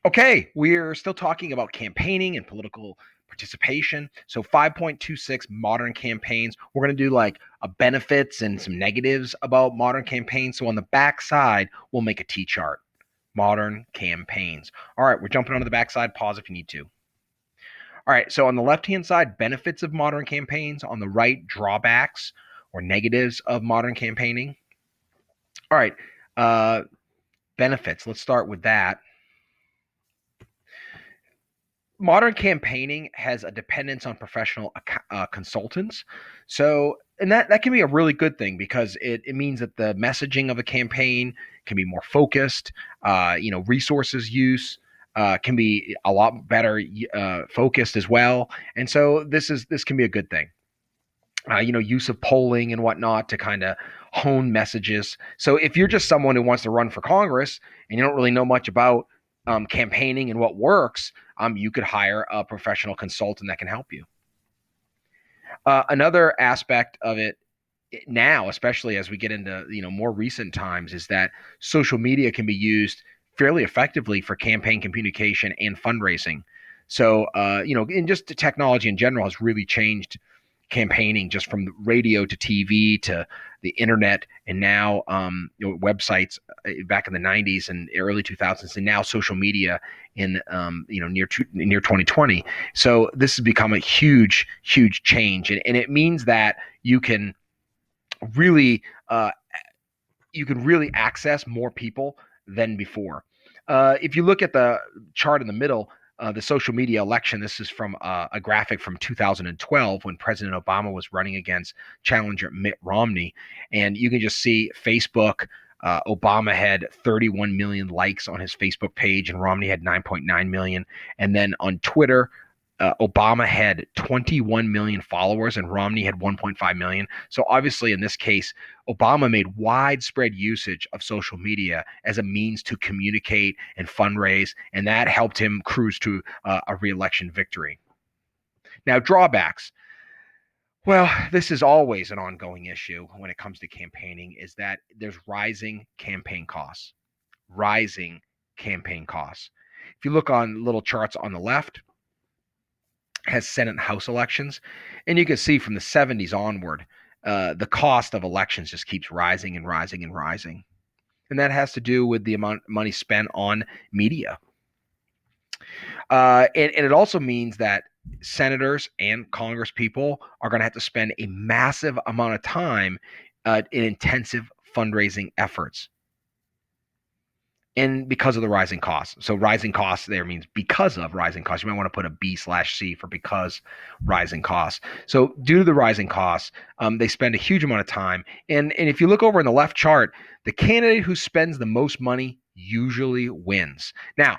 Okay, we're still talking about campaigning and political participation. So 5.26 modern campaigns. We're going to do like a benefits and some negatives about modern campaigns. So on the back side, we'll make a T-chart. Modern campaigns. All right, we're jumping onto the back side. Pause if you need to. All right, so on the left-hand side, benefits of modern campaigns. On the right, drawbacks or negatives of modern campaigning. All right, benefits. Let's start with that. Modern campaigning has a dependence on professional consultants. So, and that can be a really good thing because it means that the messaging of a campaign can be more focused. Resources use can be a lot better focused as well. And so this can be a good thing. Use of polling and whatnot to kind of hone messages. So if you're just someone who wants to run for Congress and you don't really know much about campaigning and what works, you could hire a professional consultant that can help you. Another aspect of it now, especially as we get into more recent times, is that social media can be used fairly effectively for campaign communication and fundraising. So, and just the technology in general has really changed campaigning, just from the radio to TV to the internet, and now websites back in the 90s and early 2000s, and now social media in near 2020. So this has become a huge change, and it means that you can really access more people than before. If you look at the chart in the middle, the social media election, this is from a graphic from 2012 when President Obama was running against challenger Mitt Romney. And you can just see Facebook. Obama had 31 million likes on his Facebook page and Romney had 9.9 million. And then on Twitter, Obama had 21 million followers and Romney had 1.5 million. So obviously in this case, Obama made widespread usage of social media as a means to communicate and fundraise, and that helped him cruise to a re-election victory. Now, drawbacks. Well, this is always an ongoing issue when it comes to campaigning, is that there's rising campaign costs. Rising campaign costs. If you look on little charts on the left, has Senate and House elections. And you can see from the 70s onward, the cost of elections just keeps rising and rising and rising. And that has to do with the amount of money spent on media. And it also means that senators and Congress people are going to have to spend a massive amount of time in intensive fundraising efforts. And because of the rising costs. So rising costs there means because of rising costs. You might want to put a B/C for because rising costs. So due to the rising costs, they spend a huge amount of time. And if you look over in the left chart, the candidate who spends the most money usually wins. Now,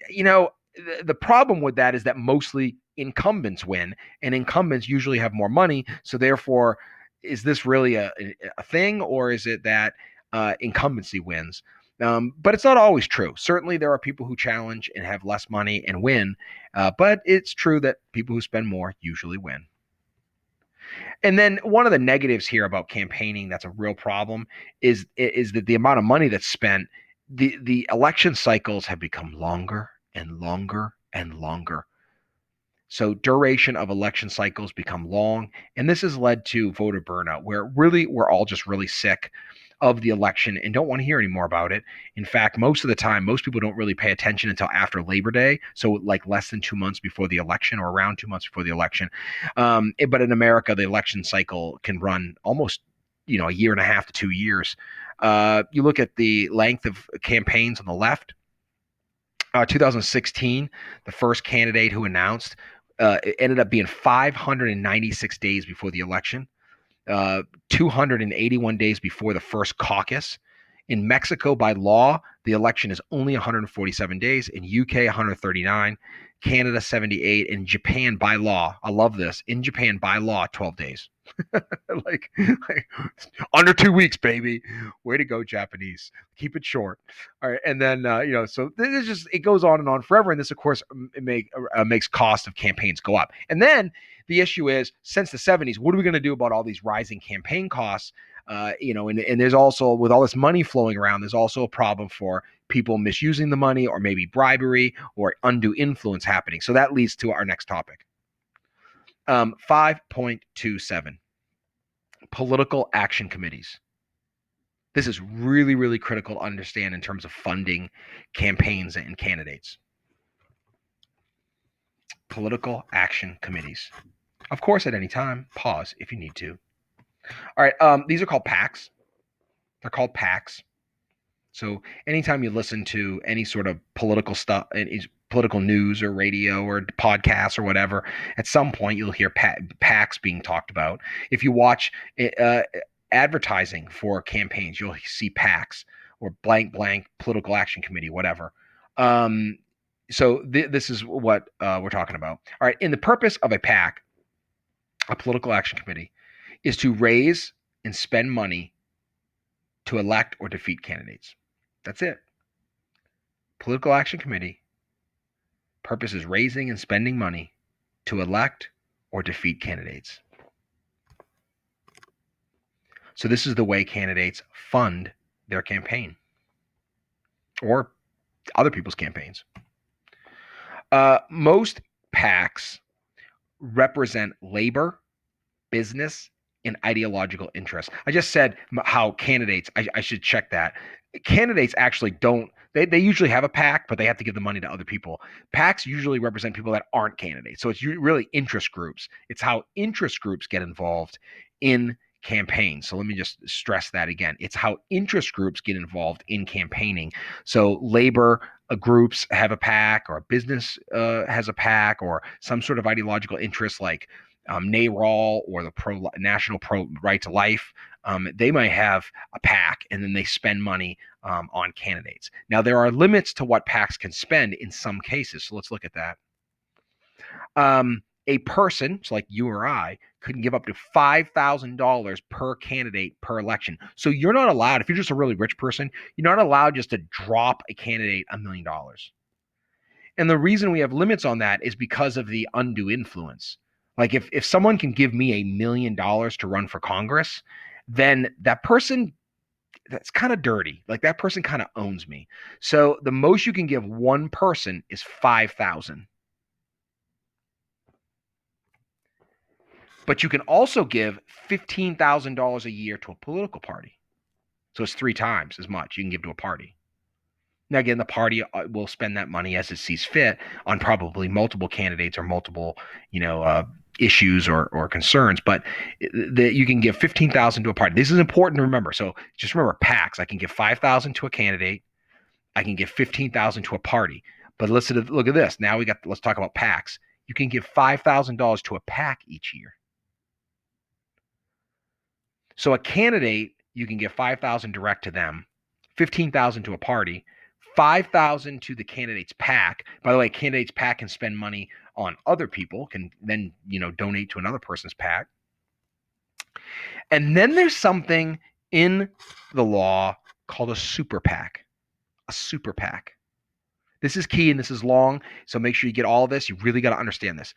the problem with that is that mostly incumbents win, and incumbents usually have more money. So therefore, is this really a thing, or is it that incumbency wins? But it's not always true. Certainly, there are people who challenge and have less money and win, but it's true that people who spend more usually win. And then one of the negatives here about campaigning that's a real problem is that the amount of money that's spent, the election cycles have become longer and longer and longer. So duration of election cycles become long, and this has led to voter burnout, where really we're all just really sick of the election and don't want to hear any more about it. In fact, most of the time, most people don't really pay attention until after Labor Day, so like less than 2 months before the election or around 2 months before the election. But in America, the election cycle can run almost a year and a half to 2 years. You look at the length of campaigns on the left. 2016, the first candidate who announced it ended up being 596 days before the election, 281 days before the first caucus. In Mexico, by law, the election is only 147 days. In UK, 139. Canada, 78. In Japan, by law, I love this. In Japan, by law, 12 days. like under 2 weeks, baby. Way to go, Japanese. Keep it short. All right, and then so this is just, it goes on and on forever, and this, of course, makes cost of campaigns go up. And then the issue is, since the 70s, what are we going to do about all these rising campaign costs? And there's also, with all this money flowing around, there's also a problem for people misusing the money, or maybe bribery or undue influence happening. So that leads to our next topic. 5.27, political action committees. This is really, really critical to understand in terms of funding campaigns and candidates. Political action committees. Of course, at any time, pause if you need to. All right, these are called PACs. They're called PACs. So anytime you listen to any sort of political stuff, any political news or radio or podcasts or whatever, at some point you'll hear PACs being talked about. If you watch advertising for campaigns, you'll see PACs or blank political action committee, whatever. So this is what we're talking about. All right, and the purpose of a PAC, a political action committee, is to raise and spend money to elect or defeat candidates. That's it. Political action committee, purpose is raising and spending money to elect or defeat candidates. So this is the way candidates fund their campaign or other people's campaigns. Most PACs represent labor, business, and ideological interests. I just said how candidates, I should check that. Candidates actually don't, they usually have a PAC, but they have to give the money to other people. PACs usually represent people that aren't candidates. So it's really interest groups. It's how interest groups get involved in campaigns. So let me just stress that again. It's how interest groups get involved in campaigning. So labor groups have a PAC, or a business has a PAC, or some sort of ideological interest like NARAL or the National Pro Right to Life. They might have a PAC, and then they spend money on candidates. Now, there are limits to what PACs can spend in some cases. So let's look at that. A person, so like you or I, could give up to $5,000 per candidate per election. So you're not allowed, if you're just a really rich person, you're not allowed just to drop a candidate $1 million. And the reason we have limits on that is because of the undue influence. Like if someone can give me $1 million to run for Congress, then that person, that's kind of dirty. Like that person kind of owns me. So the most you can give one person is $5,000. But you can also give $15,000 a year to a political party. So it's 3 times as much you can give to a party. Now, again, the party will spend that money as it sees fit on probably multiple candidates or multiple, issues or concerns. But you can give $15,000 to a party. This is important to remember. So just remember, PACs. I can give $5,000 to a candidate. I can give $15,000 to a party. But look at this. Now let's talk about PACs. You can give $5,000 to a PAC each year. So a candidate, you can give $5,000 direct to them, $15,000 to a party, $5,000 to the candidate's PAC. By the way, candidate's PAC can spend money on other people, can then donate to another person's PAC. And then there's something in the law called a super PAC. A super PAC. This is key and this is long, so make sure you get all of this. You really got to understand this.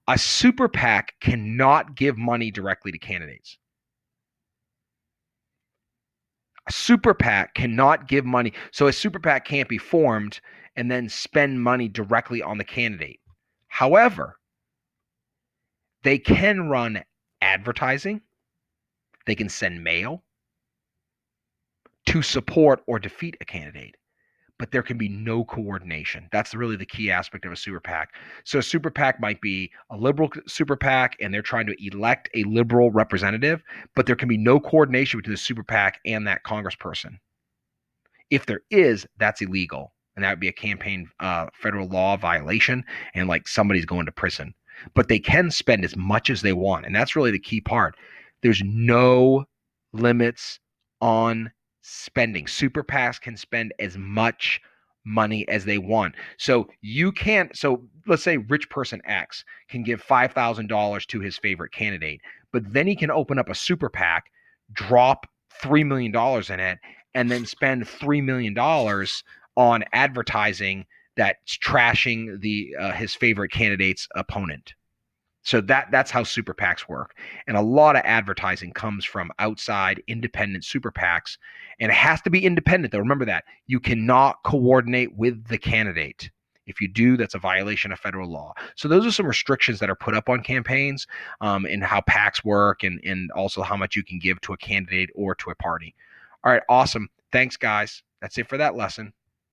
A super PAC cannot give money directly to candidates. A super PAC cannot give money. So a super PAC can't be formed and then spend money directly on the candidate. However, they can run advertising. They can send mail to support or defeat a candidate. But there can be no coordination. That's really the key aspect of a super PAC. So a super PAC might be a liberal super PAC, and they're trying to elect a liberal representative, but there can be no coordination between the super PAC and that congressperson. If there is, that's illegal, and that would be a campaign federal law violation, and like somebody's going to prison. But they can spend as much as they want, and that's really the key part. There's no limits on spending. Super PACs can spend as much money as they want. So you can't, so let's say rich person X can give $5,000 to his favorite candidate, but then he can open up a super PAC, drop $3 million in it, and then spend $3 million on advertising that's trashing his favorite candidate's opponent. So that's how super PACs work. And a lot of advertising comes from outside independent super PACs. And it has to be independent, though. Remember that. You cannot coordinate with the candidate. If you do, that's a violation of federal law. So those are some restrictions that are put up on campaigns, and how PACs work, and also how much you can give to a candidate or to a party. All right, awesome. Thanks, guys. That's it for that lesson.